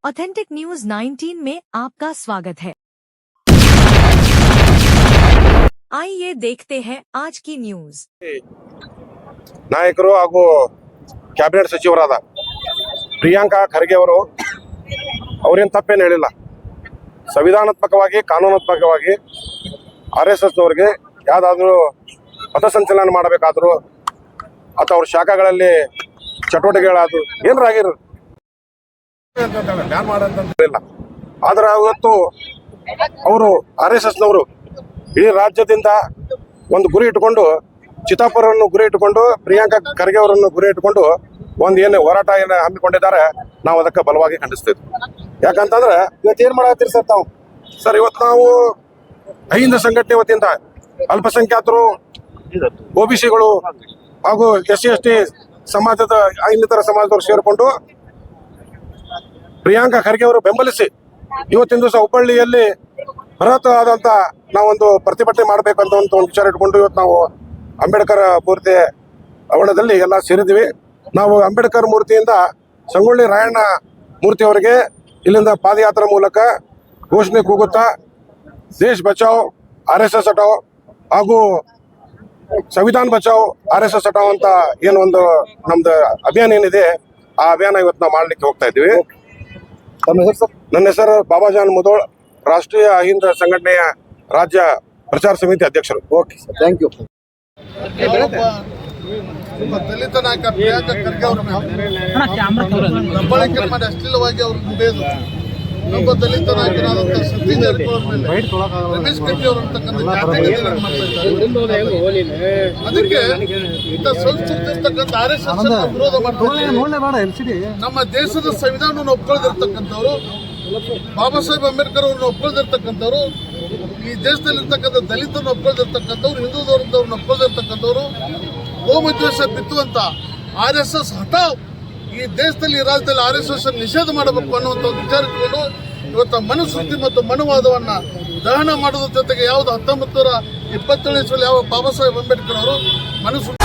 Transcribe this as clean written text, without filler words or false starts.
Authentic news 19 में आपका स्वागत है। आइए देखते हैं आज की न्यूज। ನಾಯಕರು ಹಾಗೂ ಕ್ಯಾಬಿನೆಟ್ ಸಚಿವರಾದ ಪ್ರಿಯಾಂಕಾ ಖರ್ಗೆ ಅವರು ಅವರೇನು ತಪ್ಪೇನು ಹೇಳಿಲ್ಲ. ಸಂವಿಧಾನಾತ್ಮಕವಾಗಿ ಕಾನೂನಾತ್ಮಕವಾಗಿ RSSನವರಿಗೆ ಯಾವುದಾದ್ರೂ ಪಥಸಂಚಲನ ಮಾಡಬೇಕಾದ್ರೂ ಅಥವಾ ಅವ್ರ ಶಾಖೆಗಳಲ್ಲಿ ಚಟುವಟಿಕೆಗಳಾದ್ರು ಏನಾಗಿರು ಬ್ಯಾನ್ ಮಾಡಂತಿಲ್ಲ. ಆದರೆ ಇವತ್ತು ಅವರು RSSನವರು ಇಡೀ ರಾಜ್ಯದಿಂದ ಒಂದು ಗುರಿ ಇಟ್ಟುಕೊಂಡು ಚಿತ್ತಾಪುರವನ್ನು ಗುರಿ ಇಟ್ಟುಕೊಂಡು ಪ್ರಿಯಾಂಕಾ ಖರ್ಗೆ ಅವರನ್ನು ಗುರಿ ಇಟ್ಟುಕೊಂಡು ಒಂದು ಏನು ಹೋರಾಟ ಏನು ಹಮ್ಮಿಕೊಂಡಿದ್ದಾರೆ, ನಾವು ಅದಕ್ಕೆ ಬಲವಾಗಿ ಖಂಡಿಸ್ತೀವಿ. ಯಾಕಂತಂದ್ರೆ ಇವತ್ತು ಏನು ಮಾಡತ್ತೀರಿ ಸರ್ ತಾವು? ಸರ್ ಇವತ್ತು ನಾವು ಅಹಿಂದ ಸಂಘಟನೆ ವತಿಯಿಂದ ಅಲ್ಪಸಂಖ್ಯಾತರು, OBCಗಳು ಹಾಗೂ SC/ST ಸಮಾಜದ ಇನ್ನಿತರ ಸಮಾಜದವರು ಸೇರಿಕೊಂಡು ಪ್ರಿಯಾಂಕಾ ಖರ್ಗೆ ಅವರು ಬೆಂಬಲಿಸಿ ಇವತ್ತಿನ ದಿವಸ ಹುಬ್ಬಳ್ಳಿಯಲ್ಲಿ ಬೃಹತ್ ಆದಂತ ನಾವೊಂದು ಪ್ರತಿಭಟನೆ ಮಾಡಬೇಕಂತ ಒಂದು ವಿಚಾರ ಇಟ್ಕೊಂಡು ಇವತ್ತು ನಾವು ಅಂಬೇಡ್ಕರ್ ಮೂರ್ತಿ ಆವರಣದಲ್ಲಿ ಎಲ್ಲ ಸೇರಿದ್ವಿ. ನಾವು ಅಂಬೇಡ್ಕರ್ ಮೂರ್ತಿಯಿಂದ ಸಂಗೊಳ್ಳಿ ರಾಯಣ್ಣ ಮೂರ್ತಿಯವರಿಗೆ ಇಲ್ಲಿಂದ ಪಾದಯಾತ್ರೆ ಮೂಲಕ ಘೋಷಣೆ ಕೂಗುತ್ತಾ ದೇಶ್ ಬಚಾವ್ RSS ಹಟಾವ್ ಹಾಗೂ ಸಂವಿಧಾನ ಬಚಾವ್ RSS ಹಟಾವ್ ಅಂತ ಏನು ಒಂದು ನಮ್ದು ಅಭಿಯಾನ ಏನಿದೆ, ಆ ಅಭಿಯಾನ ಇವತ್ತು ನಾವು ಮಾಡ್ಲಿಕ್ಕೆ ಹೋಗ್ತಾ ಇದ್ದೀವಿ. ನನ್ನ ಹೆಸರು ಬಾಬಾಜಾನ್ ಮುದೋಳ್, ರಾಷ್ಟ್ರೀಯ ಅಹಿಂದ ಸಂಘಟನೆಯ ರಾಜ್ಯ ಪ್ರಚಾರ ಸಮಿತಿ ಅಧ್ಯಕ್ಷರು. Okay sir, thank you. ದಲಿತ ನಾಯಕ ಪ್ರಿಯಾಂಕಾ ಖರ್ಗೆ ಅವರನ್ನ ದಬ್ಬಾಳಿಕೆ ಮಾಡಿ ಅಶ್ಲೀಲವಾಗಿ ಅವ್ರ ಮುಂದೆದು ನಮ್ಮ ದಲಿತ ನಾಯಕನಾದಂಥ ಸತೀಶ್ ಜಾರಕಿಹೊಳಿ ಮೇಲೆ ರಮೇಶ್ ಕತ್ತಿ ಅವರಂತಕ್ಕಂಥ ಜಾತಿಗಳನ್ನು ಮಾಡ್ತಾ ಇದ್ದಾರೆ. ಅದಕ್ಕೆ ಇಂಥ ಸಂಸ್ಕೃತಿ ಇರ್ತಕ್ಕಂಥ RSS ವಿರೋಧ ಮಾಡ್ತಾರೆ. ನಮ್ಮ ದೇಶದ ಸಂವಿಧಾನವನ್ನು ಒಪ್ಕೊಳ್ಳದಿರ್ತಕ್ಕಂಥವ್ರು, ಬಾಬಾ ಸಾಹೇಬ್ ಅಂಬೇಡ್ಕರ್ ಅವ್ರನ್ನ ಒಪ್ಕೊಳ್ಳದಿರ್ತಕ್ಕಂಥವ್ರು, ಈ ದೇಶದಲ್ಲಿರ್ತಕ್ಕಂಥ ದಲಿತರನ್ನ ಒಪ್ಕೊಳ್ಳದಿರ್ತಕ್ಕಂಥವ್ರು, ಹಿಂದೂದವ್ರನ್ನ ಒಪ್ಕೊಳ್ಳದಿರ್ತಕ್ಕಂಥವ್ರು, ಗೋಮದ್ವೇಷ ಬಿತ್ತುವಂತ RSS ಹಟಾವ್, ಈ ದೇಶದಲ್ಲಿ ಈ ರಾಜ್ಯದಲ್ಲಿ RSS ನಿಷೇಧ ಮಾಡಬೇಕು ಅನ್ನುವಂಥ ವಿಚಾರ ಇಟ್ಕೊಂಡು ಇವತ್ತು ಮನುಸ್ಮೃತಿ ಮತ್ತು ಮನುವಾದವನ್ನ ದಹನ ಮಾಡೋದ್ರ ಜೊತೆಗೆ ಯಾವುದು 1927 ಯಾವ ಬಾಬಾ ಸಾಹೇಬ್ ಅಂಬೇಡ್ಕರ್ ಅವರು ಮನುಸ್ಮೃತಿ